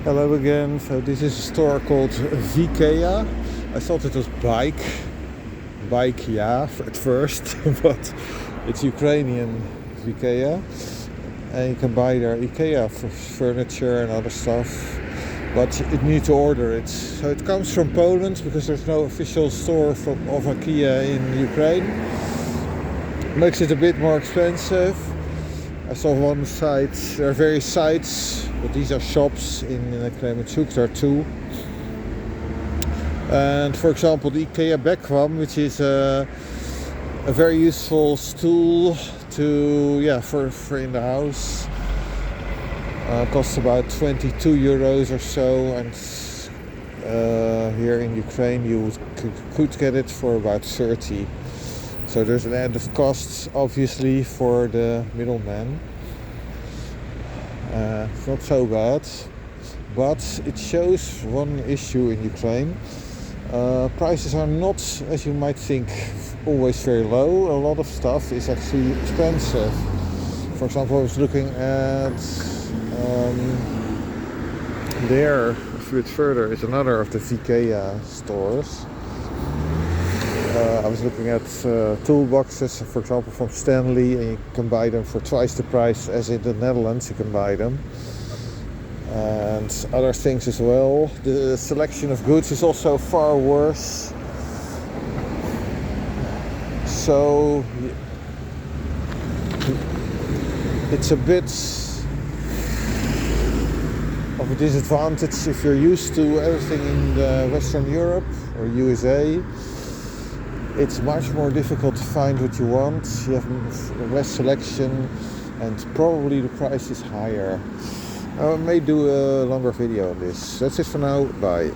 Hello again. So this is a store called Vikea. I thought it was Vikea at first, but it's Ukrainian Vikea, and you can buy their Ikea for furniture and other stuff. But you need to order it. So it comes from Poland because there's no official store of Ikea in Ukraine. Makes it a bit more expensive. I saw one site, there are various sites, but these are shops in Kremenchuk, there are two. And for example, the Ikea Beckwam, which is a very useful stool for in the house. Costs about 22 euros or so, and here in Ukraine you could get it for about 30. So there's an added cost, obviously, for the middleman. It's not so bad, but it shows one issue in Ukraine. Prices are not, as you might think, always very low. A lot of stuff is actually expensive. For example, I was looking at there, a bit further, is another of the Vikea stores. I was looking at toolboxes, for example, from Stanley, and you can buy them for twice the price as in the Netherlands you can buy them. And other things as well. The selection of goods is also far worse. So it's a bit of a disadvantage if you're used to everything in Western Europe or USA. It's much more difficult to find what you want. You have less selection, and probably the price is higher. I may do a longer video on this. That's it for now. Bye.